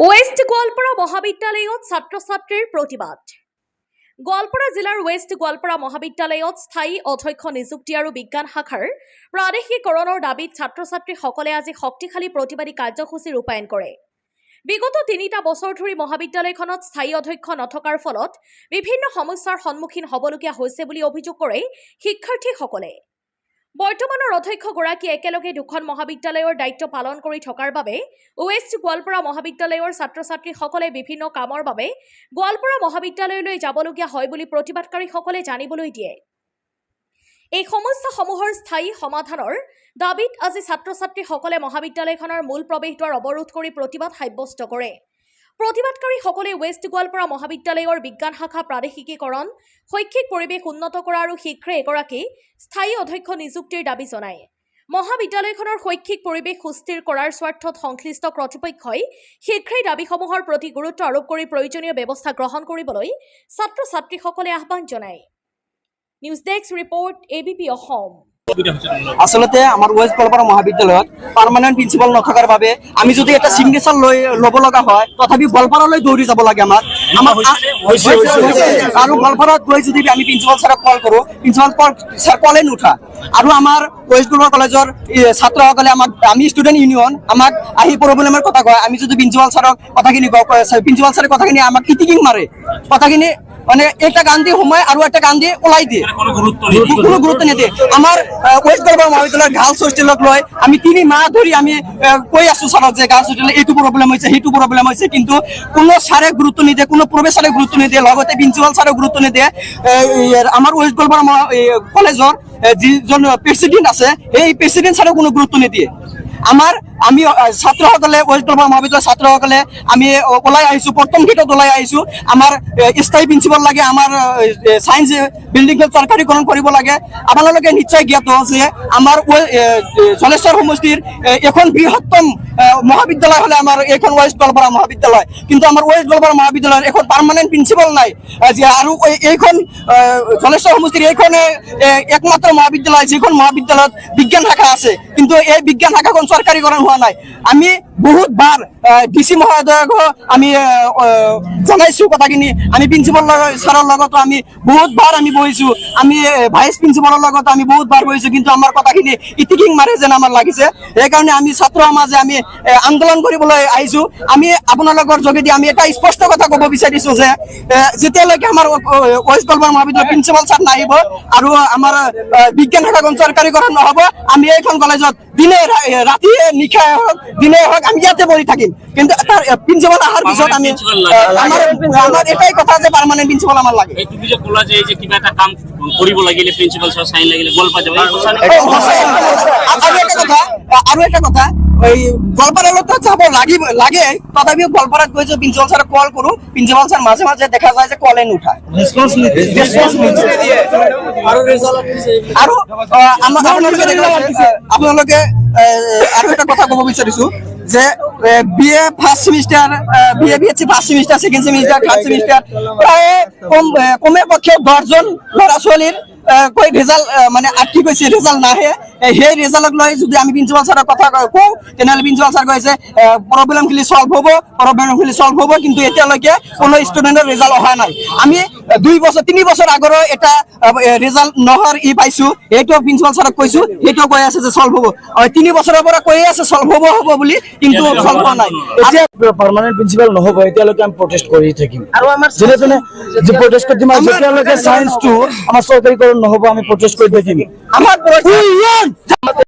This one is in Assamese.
ওয়েস্ট গোৱালপাৰা মহাবিদ্যালয়ত ছাত্ৰ ছাত্ৰীৰ প্ৰতিবাদ। গোৱালপাৰা জিলাৰ ওয়েস্ট গোৱালপাৰা মহাবিদ্যালয়ত স্থায়ী অধ্যক্ষ নিযুক্তি আৰু বিজ্ঞান শাখাৰ প্ৰাদেশিকৰণৰ দাবীত ছাত্ৰ ছাত্ৰীসকলে আজি শক্তিশালী প্ৰতিবাদী কাৰ্যসূচী ৰূপায়ণ কৰে। বিগত ৩টা বছৰ ধৰি মহাবিদ্যালয়খনত স্থায়ী অধ্যক্ষ নথকাৰ ফলত বিভিন্ন সমস্যাৰ সন্মুখীন হ'বলগীয়া হৈছে বুলি অভিযোগ কৰে শিক্ষাৰ্থীসকলে। বৰ্তমানৰ অধ্যক্ষগৰাকী একেলগে দুখন মহাবিদ্যালয়ৰ দায়িত্ব পালন কৰি থকাৰ বাবে ওয়েস্ট গোৱালপাৰা মহাবিদ্যালয়ৰ ছাত্ৰ ছাত্ৰীসকলে বিভিন্ন কামৰ বাবে গোৱালপাৰা মহাবিদ্যালয়লৈ যাবলগীয়া হয় বুলি প্ৰতিবাদকাৰীসকলে জানিবলৈ দিয়ে। এই সমস্যাসমূহৰ স্থায়ী সমাধানৰ দাবীত আজি ছাত্ৰ ছাত্ৰীসকলে মহাবিদ্যালয়খনৰ মূল প্ৰৱেশদ্বাৰ অৱৰোধ কৰি প্ৰতিবাদ সাব্যস্ত কৰে। প্ৰতিবাদকাৰীসকলে ওয়েস্ট গোৱালপাৰা মহাবিদ্যালয়ৰ বিজ্ঞান শাখা প্ৰাদেশিকীকৰণ, শৈক্ষিক পৰিৱেশ উন্নত কৰা আৰু শীঘ্ৰে এগৰাকী স্থায়ী অধ্যক্ষ নিযুক্তিৰ দাবী জনায়। মহাবিদ্যালয়খনৰ শৈক্ষিক পৰিৱেশ সুস্থিৰ কৰাৰ স্বাৰ্থত সংশ্লিষ্ট কৰ্তৃপক্ষই শীঘ্ৰেই দাবীসমূহৰ প্ৰতি গুৰুত্ব আৰোপ কৰি প্ৰয়োজনীয় ব্যৱস্থা গ্ৰহণ কৰিবলৈ ছাত্ৰ ছাত্ৰীসকলে আহ্বান জনায়। News desk report ABP Assam. আসলতে আমাৰ ওয়েস্ট গোৱালপাৰা মহাবিদ্যালয়ত পাৰ্মানেন্ট প্ৰিন্সিপাল নথকাৰ বাবে আমি যদি এটা সিগনেচাৰ লব লগা হয় তথাপি গোৱালপাৰালৈ দৌৰি যাব লাগে। আৰু গোৱালপাৰাত গৈ যদি আমি প্ৰিন্সিপাল ছাৰক কল কৰোঁ, প্ৰিন্সিপাল ছাৰ কলে নুঠা। আৰু আমাৰ ওয়েস্ট গোৱালপাৰা কলেজৰ ছাত্ৰসকলে আমি ষ্টুডেন্ট ইউনিয়ন আমাক আহি প্ৰব্লেমৰ কথা কয়। আমি যদি প্ৰিন্সিপাল ছাৰক কথাখিনি কওঁ, প্ৰিন্সিপাল ছাৰে কথাখিনি আমাক ইটিকিং মাৰে, কথাখিনি মানে একটা গান দিয়ে সময় আৰু একটা গান দিয়ে ওলাই দিয়ে, কোনো গুৰুত্ব নিদিয়ে। আমাৰ ওয়েস্ট গোৱালপাৰা মহাবিদ্যালয়ৰ গাৰ্লছ হোষ্টেলক লৈ আমি 3 মাহ ধৰি আমি কৈ আছো ছাৰক যে গাৰ্লছ হোষ্টেলত এইটো প্ৰব্লেম হৈছে, সেইটো প্ৰব্লেম হৈছে, কিন্তু কোনো ছাৰে গুৰুত্ব নিদিয়ে, কোনো প্ৰফেচাৰে গুৰুত্ব নিদিয়ে, লগতে প্ৰিন্সিপাল ছাৰে গুৰুত্ব নিদিয়ে। আমাৰ ওয়েস্ট গোৱালপাৰা কলেজৰ যিজন প্ৰেচিডেণ্ট আছে সেই প্ৰেচিডেণ্ট ছাৰে কোনো গুৰুত্ব নিদিয়ে। আমি ছাত্ৰসকলে ওয়েস্ট গোৱালপাৰা মহাবিদ্যালয়ৰ ছাত্ৰসকলে আমি ওলাই আহিছোঁ, প্ৰথম গেটত ওলাই আহিছোঁ। আমাৰ স্থায়ী প্ৰিন্সিপাল লাগে, আমাৰ ছায়েন্স বিল্ডিংখন চৰকাৰীকৰণ কৰিব লাগে। আপোনালোকে নিশ্চয় জ্ঞাত যে আমাৰ জলেশ্বৰ সমষ্টিৰ এখন বৃহত্তম মহাবিদ্যালয় হ'লে আমাৰ এইখন ওয়েস্ট গোৱালপাৰা মহাবিদ্যালয়, কিন্তু আমাৰ ওয়েস্ট গোৱালপাৰা মহাবিদ্যালয়ৰ এখন পাৰ্মানেণ্ট প্ৰিন্সিপাল নাই। আৰু এইখন জলেশ্বৰ সমষ্টিৰ এইখনে একমাত্ৰ মহাবিদ্যালয় যিখন মহাবিদ্যালয়ত বিজ্ঞান শাখা আছে, কিন্তু এই বিজ্ঞান শাখাখন চৰকাৰীকৰণ হোৱা নাই। আমি বহুতবাৰ DC মহোদয়ক আমি জনাইছোঁ কথাখিনি। আমি প্ৰিন্সিপাল ছাৰৰ লগতো আমি বহুতবাৰ আমি বহিছোঁ, আমি ভাইচ প্ৰিন্সিপালৰ লগত আমি বহুতবাৰ বহিছোঁ, কিন্তু আমাৰ কথাখিনি ইটিকিং মাৰে যেন আমাৰ লাগিছে। সেইকাৰণে আমি ছাত্ৰ সমাজে আমি আন্দোলন কৰিবলৈ আহিছোঁ। আমি আপোনালোকৰ যোগেদি আমি এটা স্পষ্ট কথা ক'ব বিচাৰিছোঁ যে যেতিয়ালৈকে আমাৰ ওয়েস্ট গোৱালপাৰা মহাবিদ্যালয়ৰ প্ৰিন্সিপাল ছাৰ নাহিব আৰু আমাৰ বিজ্ঞান শাখাখন চৰকাৰীকৰণ নহ'ব, আমি এইখন কলেজত দিনে ৰাতিয়ে নিশাই হওক দিনে হওক আমি ইয়াতে বহি থাকিম। কিন্তু তাৰ প্ৰিন্সিপাল অহাৰ পিছত আমি আমাৰ এটাই কথা যে পাৰ্মানেণ্ট প্ৰিন্সিপাল আমাৰ লাগে। তুমি যে ক'লা যে কিবা এটা কাম কৰিব লাগিলে প্ৰিন্সিপাল ছাৰ চাইন লাগিলে গোৱালপাৰা যাব, আৰু এটা কথা এই গোৱালপাৰালৈ যাব লাগে, তথাপিও গোৱালপাৰাত গৈ যে প্ৰিন্সিপাল ছাৰক কল কৰোঁ, প্ৰিন্সিপাল ছাৰ মাজে মাজে দেখা যায় যে কলে নুঠায়, আৰু আপোনালোকে আৰু এটা কথা ক'ব বিচাৰিছোঁ যে BA first semester, BSc first semester, second semester, third semester প্ৰায় কমে পক্ষে 10জন ল'ৰা ছোৱালীৰ কৈ ৰেজাল্ট মানে আটকি গৈছে, ৰেজাল্ট নাহে। সেই ৰেজাল্টক লৈ যদি আমি প্ৰিন্সিপাল ছাৰৰ কথা কওঁ তেনেহ'লে প্ৰিন্সিপাল ছাৰ কৈছে প্ৰব্লেমখিনি সলভ হ'ব, কিন্তু এতিয়ালৈকে কোনো ষ্টুডেণ্টৰ ৰেজাল্ট অহা নাই। আমি 3 বছৰ আগৰ এটা ৰেজাল্ট নোহোৱাৰ পাইছোঁ, সেইটো প্ৰিন্সিপাল ছাৰক কৈছোঁ, সেইটো কৈ আছে যে সলভ হ'ব। 3 বছৰৰ পৰা কৈয়ে আছে সলভ হ'ব বুলি, কিন্তু সলভ হোৱা নাই। এতিয়া পাৰ্মানেণ্ট প্ৰিন্সিপাল নহ'ব, এতিয়ালৈকে আমি প্ৰটেষ্ট কৰি থাকিম। আৰু আমাৰ যেনে তেনে প্ৰটেষ্ট কৰি দিম, যেতিয়ালৈকে ছায়েন্সটো আমাৰ চৰকাৰীকৰণ নহ'ব আমি প্ৰটেষ্ট কৰি থাকিম। আমাৰ